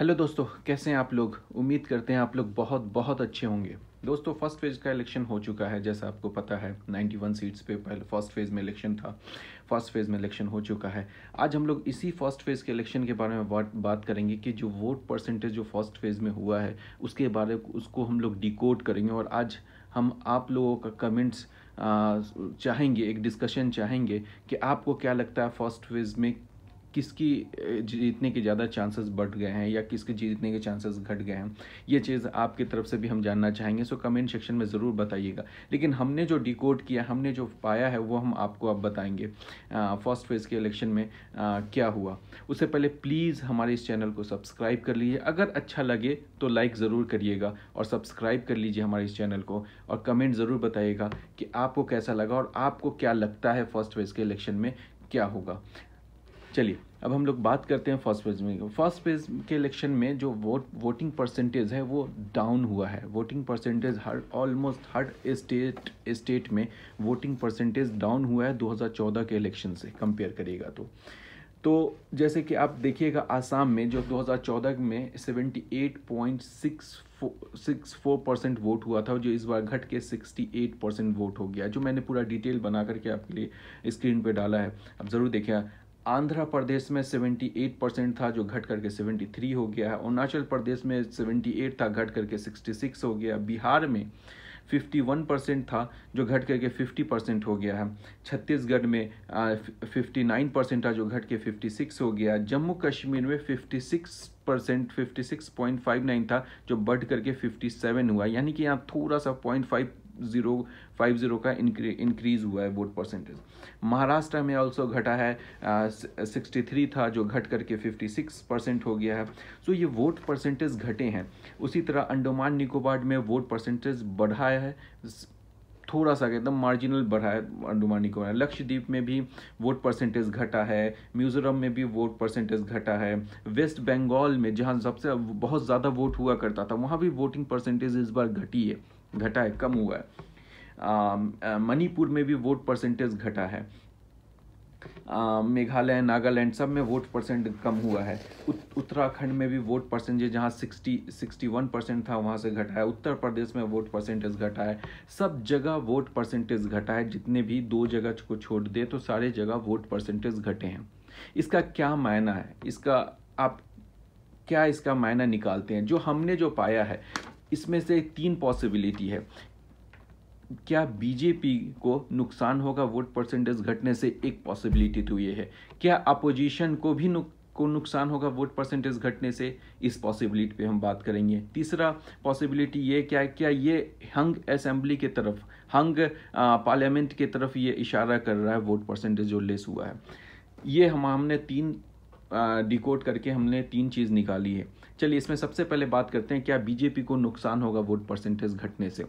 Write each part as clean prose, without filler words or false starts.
Hello दोस्तों, कैसे हैं आप लोग। उम्मीद करते हैं आप लोग बहुत बहुत अच्छे होंगे। दोस्तों, फर्स्ट फेज़ का इलेक्शन हो चुका है। जैसा आपको पता है 91 सीट्स पे पहले फर्स्ट फेज़ में इलेक्शन था। फर्स्ट फेज़ में इलेक्शन हो चुका है। आज हम लोग इसी फर्स्ट फेज़ के इलेक्शन के बारे में बात करेंगे कि जो वोट परसेंटेज जो फर्स्ट फेज़ में हुआ है उसको हम लोग डिकोड करेंगे। और आज हम आप लोगों का कमेंट्स चाहेंगे, एक डिस्कशन चाहेंगे कि आपको क्या लगता है फर्स्ट फेज़ में किसकी जीतने के ज़्यादा चांसेस बढ़ गए हैं या किसके जीतने के चांसेस घट गए हैं। ये चीज़ आपकी तरफ से भी हम जानना चाहेंगे। सो कमेंट सेक्शन में ज़रूर बताइएगा। लेकिन हमने जो डिकोड किया, हमने जो पाया है वो हम आपको अब बताएंगे फर्स्ट फेज़ के इलेक्शन में क्या हुआ। उससे पहले प्लीज़ हमारे इस चैनल को सब्सक्राइब कर लीजिए। अगर अच्छा लगे तो लाइक ज़रूर करिएगा और सब्सक्राइब कर लीजिए हमारे इस चैनल को। और कमेंट ज़रूर बताइएगा कि आपको कैसा लगा और आपको क्या लगता है फर्स्ट फेज़ के इलेक्शन में क्या होगा। चलिए अब हम लोग बात करते हैं फर्स्ट फेज़ में। फर्स्ट फेज़ के इलेक्शन में जो वोटिंग परसेंटेज है वो डाउन हुआ है। वोटिंग परसेंटेज ऑलमोस्ट हर स्टेट में वोटिंग परसेंटेज डाउन हुआ है 2014 के इलेक्शन से कंपेयर करिएगा तो जैसे कि आप देखिएगा आसाम में जो 2014 में 78.64% वोट हुआ था, जो इस बार घट के 68% वोट हो गया। जो मैंने पूरा डिटेल बना करके आपके लिए स्क्रीन पे डाला है, आप ज़रूर देखिए। आंध्र प्रदेश में 78% था जो घट करके 73 हो गया है। अरुणाचल प्रदेश में 78 था घट करके 66 हो गया। बिहार में 51% था जो घट करके 50% हो गया है। छत्तीसगढ़ में 59% था जो घट के 56 हो गया। जम्मू कश्मीर में 56% था जो बढ़ करके 57 हुआ। यानी कि यहाँ थोड़ा सा 0.50 का इंक्रीज हुआ है वोट परसेंटेज। महाराष्ट्र में ऑल्सो घटा है, 63 था जो घट करके 56% हो गया है। सो ये वोट परसेंटेज घटे हैं। उसी तरह अंडमान निकोबार में वोट परसेंटेज बढ़ा है, थोड़ा सा एकदम मार्जिनल बढ़ा है अंडमान निकोबार। लक्षद्वीप में भी वोट परसेंटेज घटा है। मिजोरम में भी वोट परसेंटेज घटा है। वेस्ट बंगाल में जहां सबसे बहुत ज़्यादा वोट हुआ करता था वहां भी वोटिंग परसेंटेज इस बार घटा है, कम हुआ है। मणिपुर में भी वोट परसेंटेज घटा है। मेघालय, नागालैंड सब में वोट परसेंट कम हुआ है। उत्तराखंड में भी वोट परसेंटेज जहाँ 61% था वहाँ से घटा है। उत्तर प्रदेश में वोट परसेंटेज घटा है। सब जगह वोट परसेंटेज घटा है। जितने भी 2 जगह को छोड़ दे तो सारे जगह वोट परसेंटेज घटे हैं। इसका क्या मायना है, इसका मायना निकालते हैं। जो हमने जो पाया है इसमें से 3 पॉसिबिलिटी है। क्या बीजेपी को नुकसान होगा वोट परसेंटेज घटने से? एक पॉसिबिलिटी तो ये है। क्या अपोजिशन को भी नुकसान होगा वोट परसेंटेज घटने से? इस पॉसिबिलिटी पे हम बात करेंगे। तीसरा पॉसिबिलिटी ये क्या ये हंग असेंबली के तरफ, हंग पार्लियामेंट के तरफ ये इशारा कर रहा है वोट परसेंटेज जो लेस हुआ है। ये हमने 3 डिकोड करके हमने 3 चीज़ निकाली है। चलिए इसमें सबसे पहले बात करते हैं क्या बीजेपी को नुकसान होगा वोट परसेंटेज घटने से।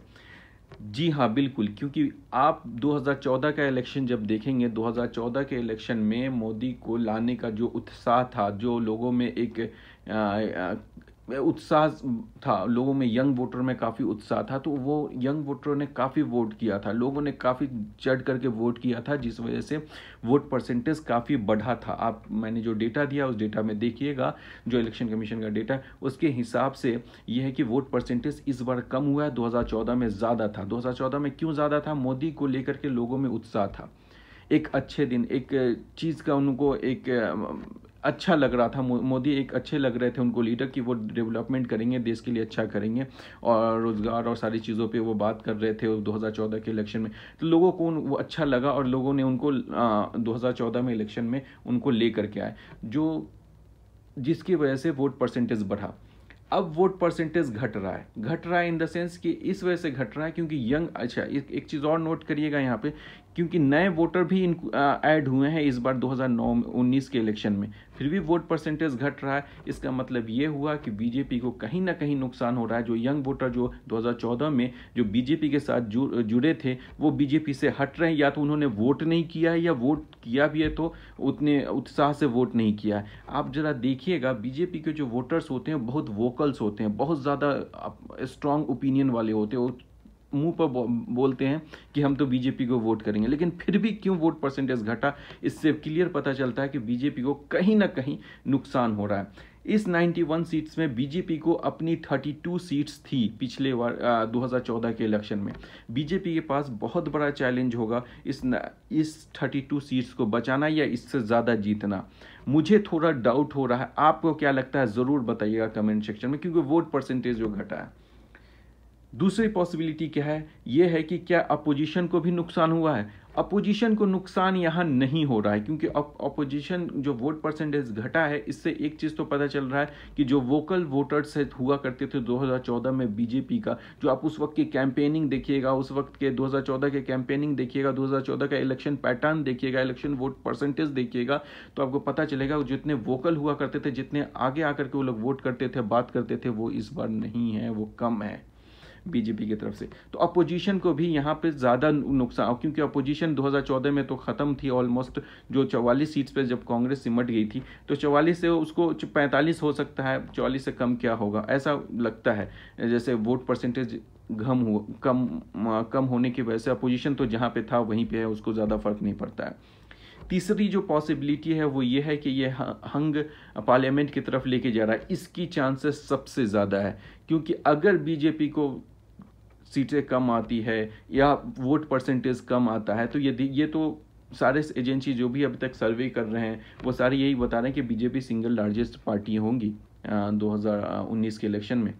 जी हाँ, बिल्कुल। क्योंकि आप 2014 का इलेक्शन जब देखेंगे, 2014 के इलेक्शन में मोदी को लाने का जो उत्साह था, जो लोगों में एक उत्साह था, लोगों में यंग वोटर में काफ़ी उत्साह था, तो वो यंग वोटरों ने काफ़ी वोट किया था, लोगों ने काफ़ी चढ़ करके वोट किया था, जिस वजह से वोट परसेंटेज काफ़ी बढ़ा था। मैंने जो डेटा दिया उस डेटा में देखिएगा, जो इलेक्शन कमीशन का डेटा उसके हिसाब से ये है कि वोट परसेंटेज इस बार कम हुआ है, 2014 में ज़्यादा था। 2014 में क्यों ज़्यादा था? मोदी को लेकर के लोगों में उत्साह था। एक अच्छे दिन, एक चीज़ का उनको एक अच्छा लग रहा था। मोदी एक अच्छे लग रहे थे उनको लीडर कि वो डेवलपमेंट करेंगे, देश के लिए अच्छा करेंगे और रोज़गार और सारी चीज़ों पे वो बात कर रहे थे 2014 के इलेक्शन में। तो लोगों को वो अच्छा लगा और लोगों ने उनको 2014 में इलेक्शन में उनको ले करके आए, जिसकी वजह से वोट परसेंटेज बढ़ा। अब वोट परसेंटेज घट रहा है इन द सेंस कि इस वजह से घट रहा है क्योंकि एक चीज़ और नोट करिएगा यहाँ पे, क्योंकि नए वोटर भी ऐड हुए हैं इस बार 2019 के इलेक्शन में, फिर भी वोट परसेंटेज घट रहा है। इसका मतलब ये हुआ कि बीजेपी को कहीं ना कहीं नुकसान हो रहा है। जो यंग वोटर जो 2014 में जो बीजेपी के साथ जुड़े थे वो बीजेपी से हट रहे हैं, या तो उन्होंने वोट नहीं किया है या वोट किया भी है तो उतने उत्साह से वोट नहीं किया है। आप जरा देखिएगा, बीजेपी के जो वोटर्स होते हैं बहुत वोकल्स होते हैं, बहुत ज़्यादा स्ट्रांग ओपिनियन वाले होते हैं, मुंह पर बोलते हैं कि हम तो बीजेपी को वोट करेंगे। लेकिन फिर भी क्यों वोट परसेंटेज घटा, इससे क्लियर पता चलता है कि बीजेपी को कहीं ना कहीं नुकसान हो रहा है। इस 91 सीट्स में बीजेपी को अपनी 32 सीट्स थी पिछले 2014 के इलेक्शन में। बीजेपी के पास बहुत बड़ा चैलेंज होगा इस 32 सीट्स को बचाना या इससे ज़्यादा जीतना। मुझे थोड़ा डाउट हो रहा है, आपको क्या लगता है ज़रूर बताइएगा कमेंट सेक्शन में, क्योंकि वोट परसेंटेज जो घटा है। दूसरी पॉसिबिलिटी क्या है, यह है कि क्या अपोजिशन को भी नुकसान हुआ है। अपोजिशन को नुकसान यहाँ नहीं हो रहा है, क्योंकि अपोजिशन जो वोट परसेंटेज घटा है, इससे एक चीज़ तो पता चल रहा है कि जो वोकल वोटर्स हुआ करते थे 2014 में बीजेपी का, जो आप उस वक्त की कैंपेनिंग देखिएगा, उस वक्त के 2014 के कैंपेनिंग देखिएगा, 2014 का इलेक्शन पैटर्न देखिएगा, इलेक्शन वोट परसेंटेज देखिएगा, तो आपको पता चलेगा जितने वोकल हुआ करते थे, जितने आगे आकर के वो लोग वोट करते थे, बात करते थे, वो इस बार नहीं है, वो कम है बीजेपी की तरफ से। तो अपोजिशन को भी यहाँ पे ज़्यादा नुकसान, क्योंकि अपोजिशन 2014 में तो ख़त्म थी ऑलमोस्ट, जो 44 सीट्स पे जब कांग्रेस सिमट गई थी, तो 44 से उसको 45 हो सकता है, 44 से कम क्या होगा ऐसा लगता है। जैसे वोट परसेंटेज कम होने की वजह से अपोजिशन तो जहाँ पे था वहीं पे है, उसको ज़्यादा फर्क नहीं पड़ता है। तीसरी जो पॉसिबिलिटी है वो ये है कि ये हंग पार्लियामेंट की तरफ लेके जा रहा है। इसकी चांसेस सबसे ज़्यादा है, क्योंकि अगर बीजेपी को सीटें कम आती है या वोट परसेंटेज कम आता है, तो ये तो सारे एजेंसी जो भी अभी तक सर्वे कर रहे हैं वो सारे यही बता रहे हैं कि बीजेपी सिंगल लार्जेस्ट पार्टी होंगी 2019 के इलेक्शन में।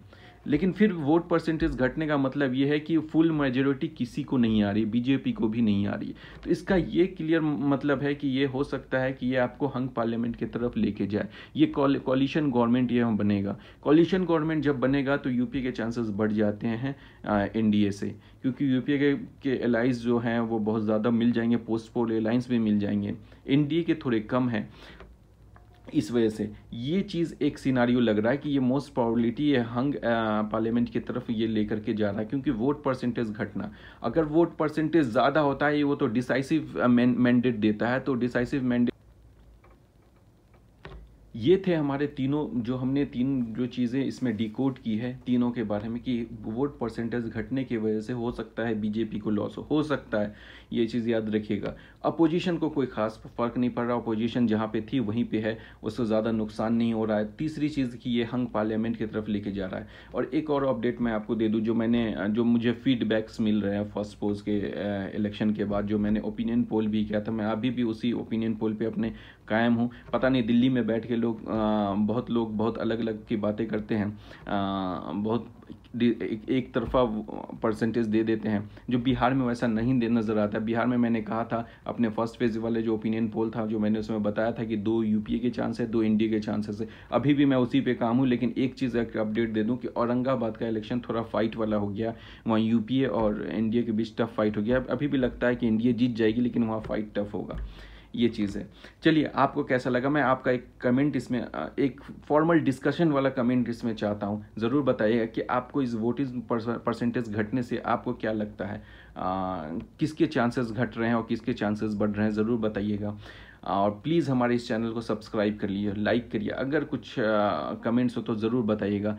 लेकिन फिर वोट परसेंटेज घटने का मतलब ये है कि फुल मेजोरिटी किसी को नहीं आ रही, बीजेपी को भी नहीं आ रही। तो इसका ये क्लियर मतलब है कि ये हो सकता है कि ये आपको हंग पार्लियामेंट की तरफ लेके जाए। ये कॉलिशन गवर्नमेंट ये बनेगा। कॉलिशन गवर्नमेंट जब बनेगा तो यूपी के चांसेस बढ़ जाते हैं एनडीए से, क्योंकि यूपी के एलाइंस जो हैं वो बहुत ज़्यादा मिल जाएंगे, पोस्ट पोल एलाइंस भी मिल जाएंगे, एनडीए के थोड़े कम हैं। इस वजह से ये चीज़ एक सिनारियो लग रहा है कि ये मोस्ट प्रोबेबिलिटी है हंग पार्लियामेंट की तरफ ये लेकर के जा रहा है, क्योंकि वोट परसेंटेज घटना, अगर वोट परसेंटेज ज़्यादा होता है वो तो डिसाइसिव मैंडेट देता है, तो डिसाइसिव मैंडेट। ये थे हमारे तीनों, जो हमने तीन जो चीज़ें इसमें डिकोड की है तीनों के बारे में, कि वोट परसेंटेज घटने की वजह से हो सकता है बीजेपी को लॉस हो सकता है, ये चीज़ याद रखिएगा। अपोजिशन को कोई खास फर्क नहीं पड़ रहा, अपोजिशन जहाँ पे थी वहीं पे है, उससे ज़्यादा नुकसान नहीं हो रहा है। तीसरी चीज़ कि ये हंग पार्लियामेंट की तरफ लेके जा रहा है। और एक और अपडेट मैं आपको दे दूँ, जो मुझे फीडबैक्स मिल रहे हैं फर्स्ट पोज के इलेक्शन के बाद, जो मैंने ओपिनियन पोल भी किया था, मैं अभी भी उसी ओपिनियन पोल पर अपने कायम हूँ। पता नहीं दिल्ली में बैठ के बहुत लोग बहुत अलग अलग की बातें करते हैं, बहुत एक तरफा परसेंटेज दे देते हैं, जो बिहार में वैसा नहीं नज़र आता। बिहार में मैंने कहा था अपने फर्स्ट फेज वाले जो ओपिनियन पोल था, जो मैंने उसमें बताया था कि 2 यूपीए के चांस है, 2 एनडीए के चांसेस है। अभी भी मैं उसी पे काम हूँ, लेकिन एक चीज़ अपडेट दे दूँ कि औरंगाबाद का इलेक्शन थोड़ा फाइट वाला हो गया, वहाँ यूपीए और एनडीए के बीच टफ फाइट हो गया। अभी भी लगता है कि एनडीए जीत जाएगी, लेकिन वहाँ फाइट टफ होगा, ये चीज़ है। चलिए, आपको कैसा लगा, मैं आपका एक कमेंट इसमें, एक फॉर्मल डिस्कशन वाला कमेंट इसमें चाहता हूँ। ज़रूर बताइएगा कि आपको इस वोटिंग परसेंटेज घटने से आपको क्या लगता है, किसके चांसेस घट रहे हैं और किसके चांसेस बढ़ रहे हैं, ज़रूर बताइएगा। और प्लीज़ हमारे इस चैनल को सब्सक्राइब कर लीजिए, लाइक करिए, अगर कुछ कमेंट्स हो तो ज़रूर बताइएगा।